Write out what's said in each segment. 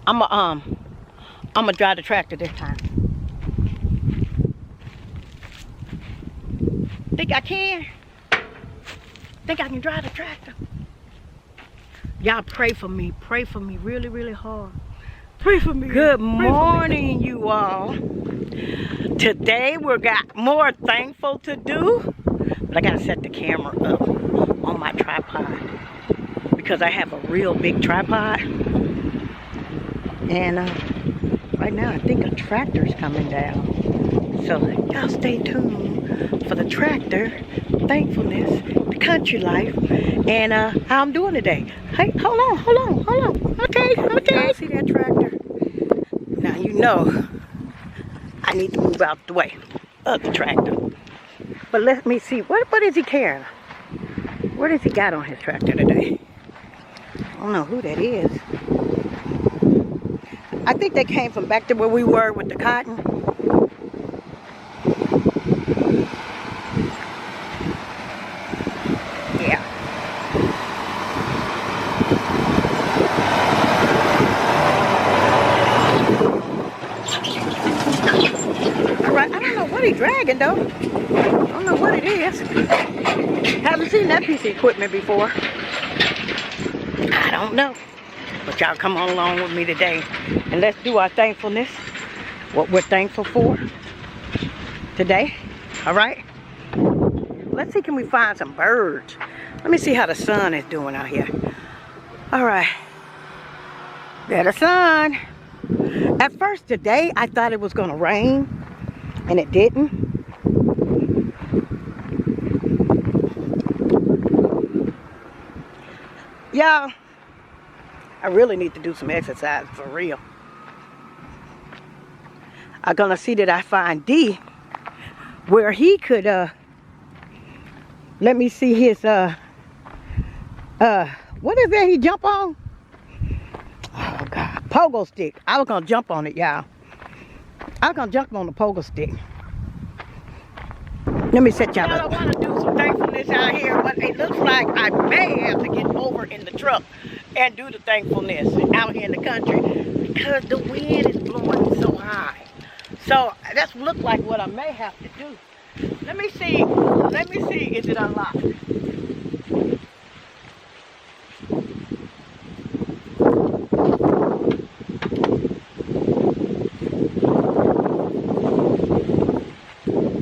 I'm drive the tractor this time. Think I can? Think I can drive the tractor? Y'all pray for me. Pray for me really, really hard. Pray for me. Good morning, you all. Today we got more thankful to do. But I gotta set the camera up on my tripod because I have a real big tripod. And right now I think a tractor's coming down. So y'all stay tuned for the tractor, thankfulness, the country life, and how I'm doing today. Hey, hold on. Okay. Y'all see that tractor? Now you know I need to move out the way of the tractor. But let me see, what is he carrying? What has he got on his tractor today? I don't know who that is. I think they came from back to where we were with the cotton. Yeah. Alright, I don't know what he's dragging though. I don't know what it is. Haven't seen that piece of equipment before. I don't know. But y'all come on along with me today and let's do our thankfulness. What we're thankful for today. Alright? Let's see, can we find some birds? Let me see how the sun is doing out here. Alright. There's the sun. At first today I thought it was going to rain. And it didn't. Y'all, I really need to do some exercise for real. I'm gonna see that I find D where he could let me see his what is that he jump on? Oh God, pogo stick. I was gonna jump on it, y'all. I was gonna jump on the pogo stick. Let me set y'all up. I want to do some thankfulness out here, but it looks like I may have to get over in the truck and do the thankfulness out here in the country because the wind is blowing so high. So that's look like what I may have to do. Let me see. Is it unlocked?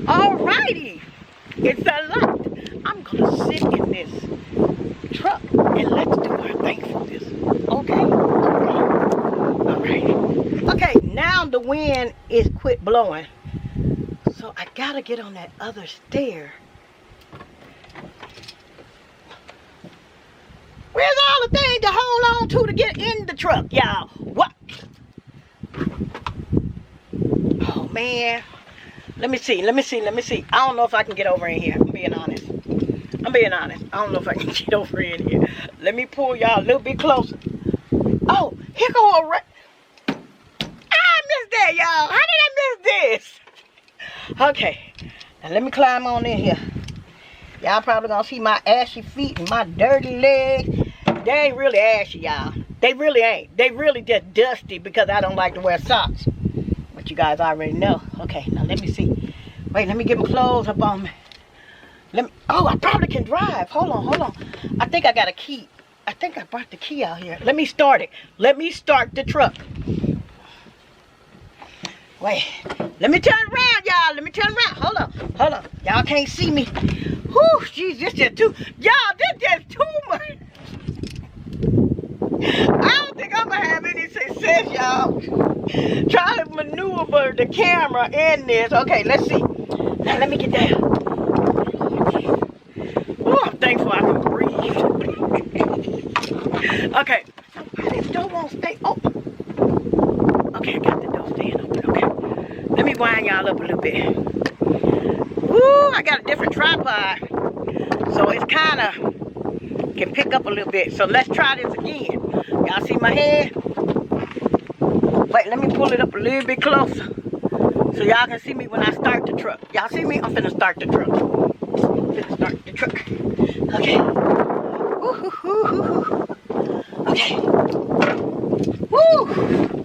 Alrighty, it's unlocked. I'm gonna sit in this truck and let's do our thankfulness. Okay? Alright. Okay, now the wind is quit blowing. So I gotta get on that other stair. Where's all the things to hold on to get in the truck, y'all? What? Oh man. Let me see. I don't know if I can get over in here. I'm being honest. I don't know if I can get over in here. Let me pull y'all a little bit closer. Oh, here go a I missed that, y'all. How did I miss this? Okay. Now let me climb on in here. Y'all probably gonna see my ashy feet and my dirty legs. They ain't really ashy, y'all. They really ain't. They really just dusty because I don't like to wear socks. You guys already know. Okay, now let me see. Wait, let me get my clothes up on me. Oh, I probably can drive. Hold on. I think I got a key. I think I brought the key out here. Let me start it. Let me start the truck. Wait, let me turn around, y'all. Hold on. Y'all can't see me. Whew, jeez, this just too. Y'all, this just too much. I don't think I'm gonna have any success, y'all. Try to maneuver the camera in this. Okay, let's see. Now let me get down. Oh, I'm thankful I can breathe. Okay, this door won't stay open. Okay, I got the door staying open. Okay, let me wind y'all up a little bit. Woo, I got a different tripod, so it's kind of can pick up a little bit. So let's try this again. Y'all see my head? Wait, let me pull it up a little bit closer so y'all can see me when I start the truck. Y'all see me? I'm finna start the truck. Okay. Woo-hoo-hoo-hoo-hoo. Okay. Woo!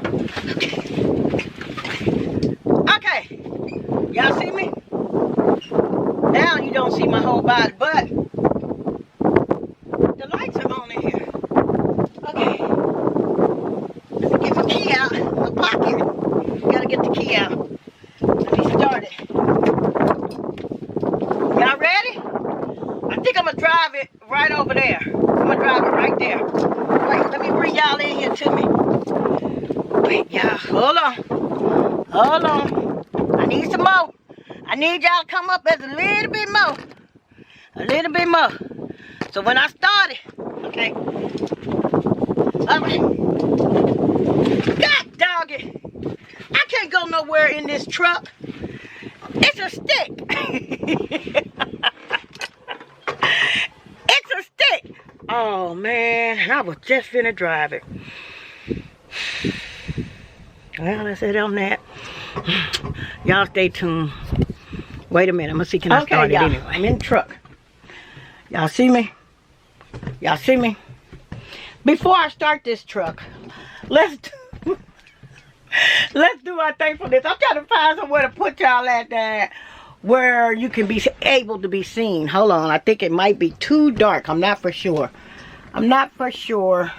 key out of my pocket. Gotta get the key out. Let me start it. Y'all ready? I think I'm gonna drive it right over there. I'm gonna drive it right there. Wait, let me bring y'all in here to me. Wait, y'all, hold on. Hold on. I need some more. I need y'all to come up as a little bit more. A little bit more. So when I start it, okay. Alright. God dog it. I can't go nowhere in this truck. It's a stick. It's a stick. Oh man, I was just finna drive it. Well, that's it on that. Y'all stay tuned. Wait a minute, I'm gonna see, can I start it anyway? I'm in the truck. Y'all see me? Y'all see me? Before I start this truck, let's do our thankfulness. I'm trying to find somewhere to put y'all at that where you can be able to be seen. Hold on, I think it might be too dark. I'm not for sure. I'm not for sure.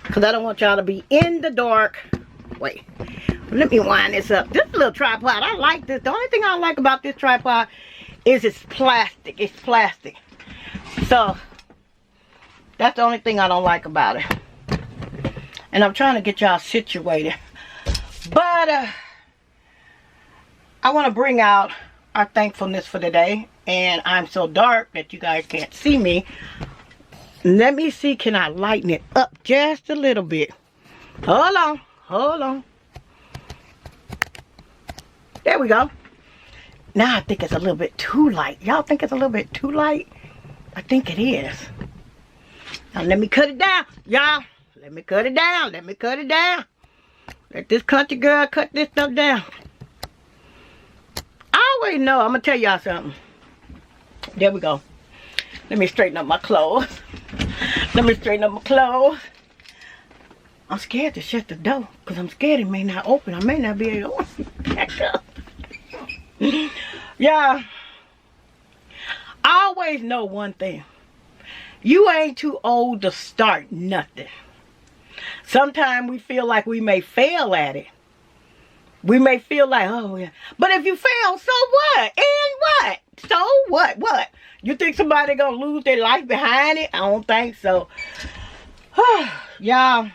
Because I don't want y'all to be in the dark. Wait, let me wind this up. This little tripod, I like this. The only thing I like about this tripod is it's plastic. It's plastic. So, that's the only thing I don't like about it. And I'm trying to get y'all situated. But, I want to bring out our thankfulness for today. And I'm so dark that you guys can't see me. Let me see, can I lighten it up just a little bit? Hold on. Hold on. There we go. Now I think it's a little bit too light. Y'all think it's a little bit too light? I think it is. Now let me cut it down. Y'all, let me cut it down. Let me cut it down. Let this country girl cut this stuff down. I always know. I'm going to tell y'all something. There we go. Let me straighten up my clothes. Let me straighten up my clothes. I'm scared to shut the door because I'm scared it may not open. I may not be able to open it back up. Yeah. I always know one thing. You ain't too old to start nothing. Sometimes we feel like we may fail at it. We may feel like, oh yeah. But if you fail, so what? And what? So what? What? You think somebody gonna lose their life behind it? I don't think so. Y'all,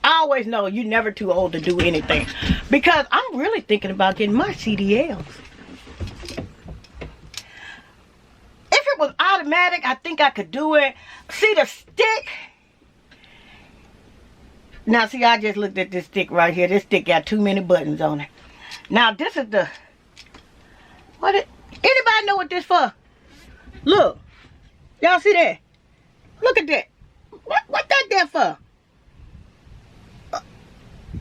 I always know you're never too old to do anything. Because I'm really thinking about getting my CDLs. If it was automatic, I think I could do it. See the stick? Now, see, I just looked at this stick right here. This stick got too many buttons on it. Now, this is the... Anybody know what this for? Look. Y'all see that? Look at that. What that there for?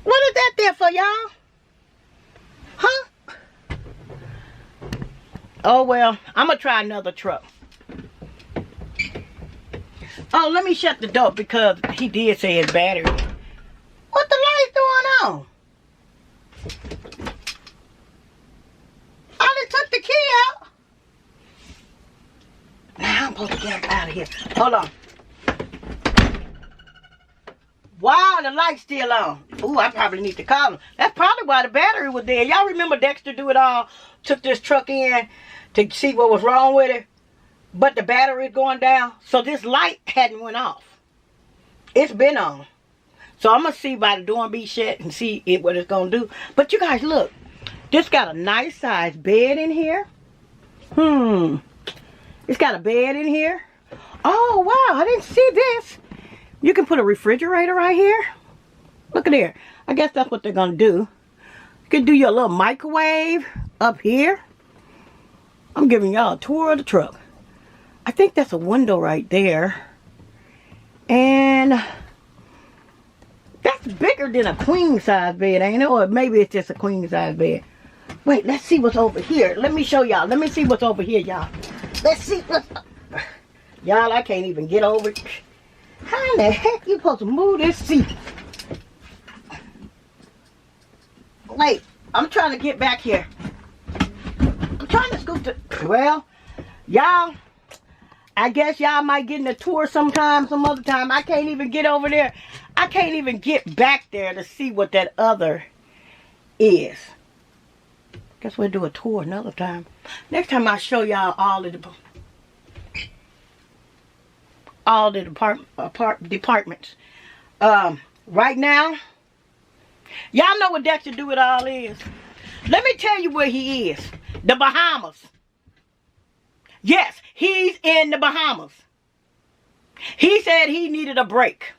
What is that there for, y'all? Huh? Oh, well, I'm going to try another truck. Oh, let me shut the door because he did say his battery. What the light's going on? I done took the key out. Now I'm supposed to get out of here. Hold on. Wow, the light's still on. Ooh, I probably need to call him. That's probably why the battery was there. Y'all remember Dexterdoitall took this truck in to see what was wrong with it? But the battery is going down. So this light hadn't went off. It's been on. So I'm going to see by the door and be shut and see what it's going to do. But you guys, look. This got a nice size bed in here. It's got a bed in here. Oh, wow. I didn't see this. You can put a refrigerator right here. Look at there. I guess that's what they're going to do. You can do your little microwave up here. I'm giving y'all a tour of the truck. I think that's a window right there. And that's bigger than a queen size bed, ain't it? Or maybe it's just a queen size bed. Wait, let's see what's over here. Let me show y'all. Let me see what's over here, y'all. Let's see what's... Y'all, I can't even get over it. How in the heck you supposed to move this seat? Wait, I'm trying to get back here. I'm trying to scoop the... Well, y'all, I guess y'all might get in a tour sometime, some other time. I can't even get over there. I can't even get back there to see what that other is. Guess we'll do a tour another time. Next time I'll show y'all all the departments. Right now, y'all know what Dexterdoitall is. Let me tell you where he is. The Bahamas. Yes, he's in the Bahamas. He said he needed a break.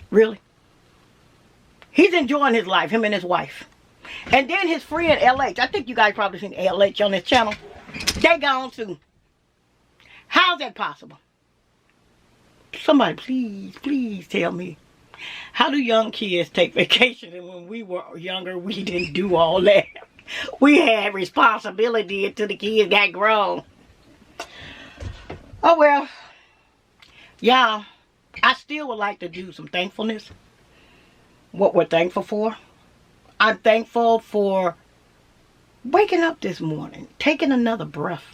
Really? He's enjoying his life, him and his wife. And then his friend LH. I think you guys probably seen LH on this channel. They gone too. How's that possible? Somebody please tell me. How do young kids take vacation? And when we were younger, we didn't do all that. We had responsibility until the kids got grown. Oh well. Y'all, I still would like to do some thankfulness. What we're thankful for. I'm thankful for waking up this morning, taking another breath.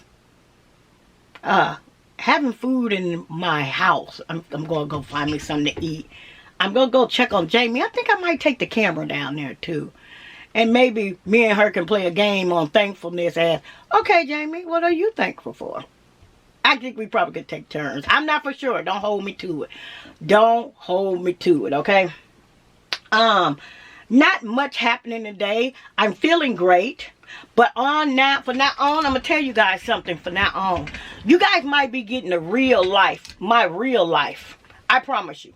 Having food in my house. I'm going to go find me something to eat. I'm going to go check on Jamie. I think I might take the camera down there too. And maybe me and her can play a game on thankfulness as, okay, Jamie, what are you thankful for? I think we probably could take turns. I'm not for sure. Don't hold me to it. Don't hold me to it, okay? Not much happening today. I'm feeling great. But from now on, I'm going to tell you guys something from now on. You guys might be getting a real life. My real life. I promise you.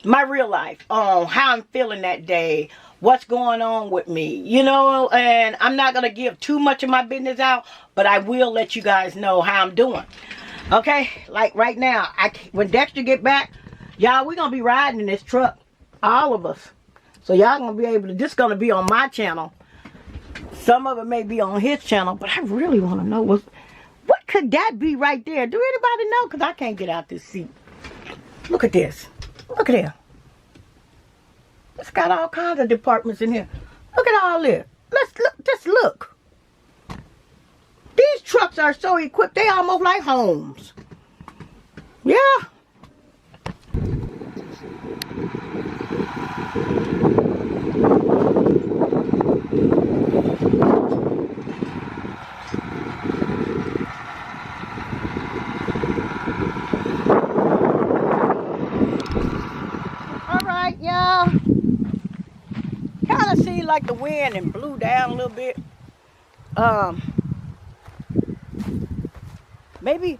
My real life. How I'm feeling that day. What's going on with me. You know, and I'm not going to give too much of my business out. But I will let you guys know how I'm doing. Okay? Like right now. When Dexter get back, y'all, we're going to be riding in this truck. All of us. So y'all going to be able to. This is going to be on my channel. Some of it may be on his channel, but I really want to know what could that be right there? Do anybody know? Because I can't get out this seat. Look at this. Look at here. It's got all kinds of departments in here. Look at all this. Let's look. Just look. These trucks are so equipped. They almost like homes. Yeah. Y'all, kind of seemed like the wind and blew down a little bit. Maybe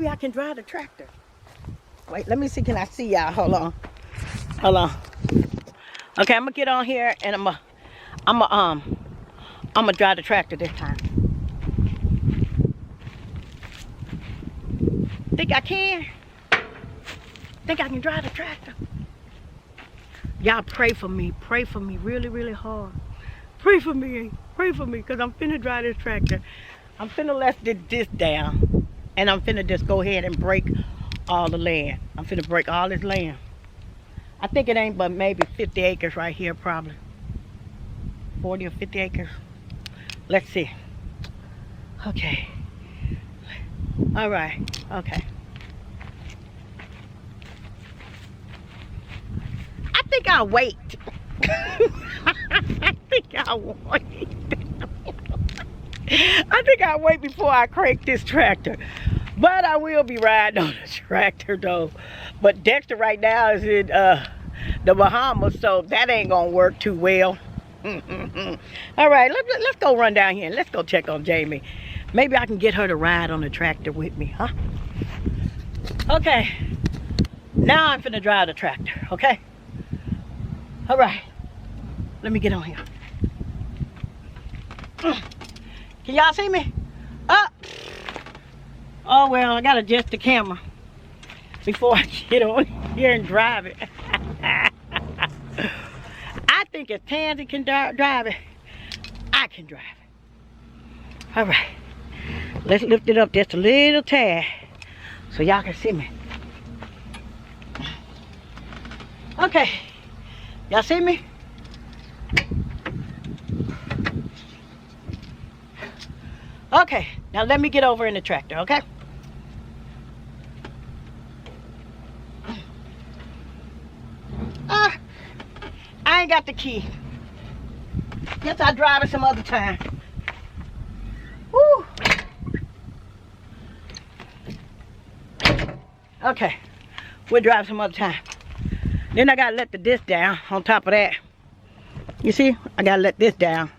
I can drive the tractor. Wait, let me see. Can I see y'all? Hold on. Okay, I'm gonna get on here and I'm gonna drive the tractor this time. Think I can? Think I can drive the tractor? Y'all pray for me really, really hard. Pray for me, because I'm finna drive this tractor. I'm finna let this down, and I'm finna just go ahead and break all the land. I'm finna break all this land. I think it ain't but maybe 50 acres right here, probably. 40 or 50 acres. Let's see. Okay. All right, okay. I think I'll wait. I think I'll wait before I crank this tractor. But I will be riding on the tractor though. But Dexter right now is in the Bahamas, so that ain't gonna work too well. All right, let's go run down here and let's go check on Jamie. Maybe I can get her to ride on the tractor with me, huh? Okay. Now I'm finna drive the tractor, okay? All right, let me get on here. Can y'all see me? Oh well, I gotta adjust the camera before I get on here and drive it. I think if Tansy can drive it, I can drive it. All right, let's lift it up just a little tad so y'all can see me. Okay. Y'all see me? Okay, now let me get over in the tractor, okay? I ain't got the key. Guess I'll drive it some other time. Woo. Okay, we'll drive some other time. Then I gotta let the disc down on top of that. You see, I gotta let this down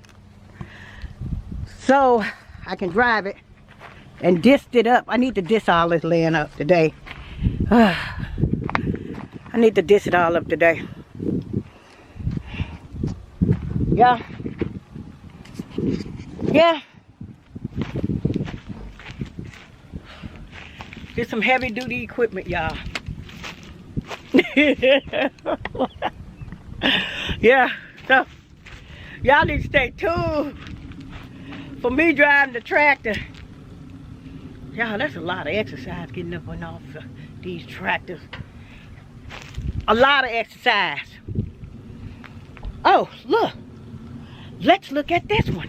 so I can drive it and disc it up. I need to disc all this laying up today. I need to disc it all up today. Yeah. Yeah. There's some heavy duty equipment, y'all. Yeah, so y'all need to stay tuned for me driving the tractor. Y'all, that's a lot of exercise getting up and off these tractors. A lot of exercise. Oh, look. Let's look at this one.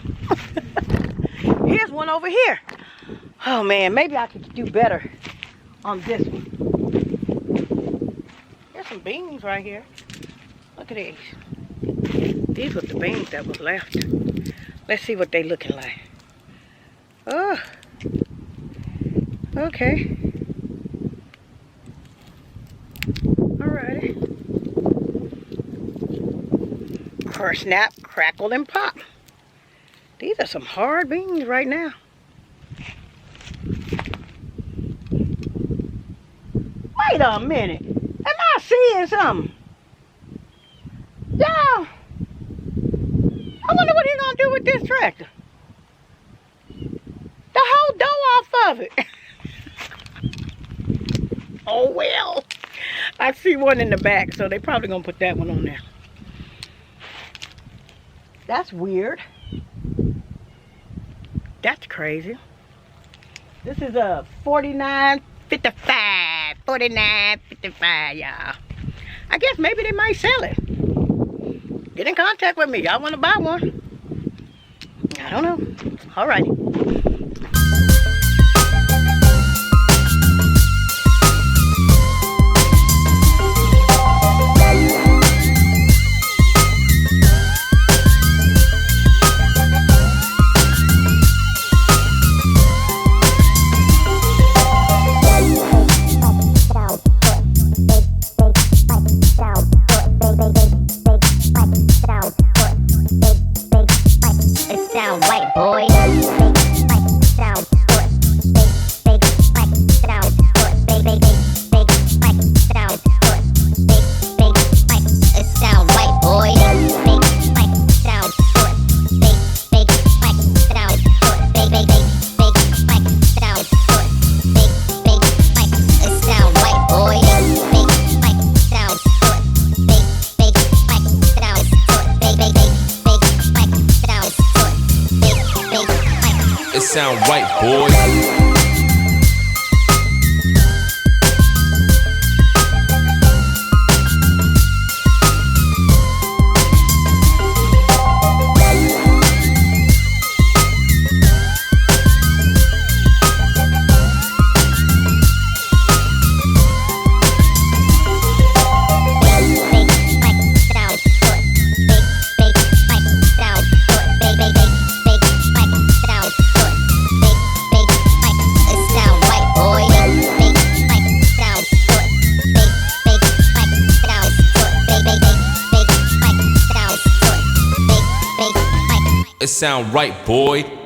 Here's one over here. Oh man, maybe I could do better on this one. There's some beans right here. Look at these. These were the beans that was left. Let's see what they looking like. Oh. Okay. Alrighty. Snap, crackle, and pop. These are some hard beans right now. Wait a minute. Am I seeing something? Y'all, I wonder what he's gonna do with this tractor. The whole door off of it. Oh well. I see one in the back, so they probably gonna put that one on there. That's weird. That's crazy. This is a 49.55. 49.55, y'all. I guess maybe they might sell it. Get in contact with me. Y'all want to buy one? I don't know. Alrighty. Sound right, boy. It sound right, boy.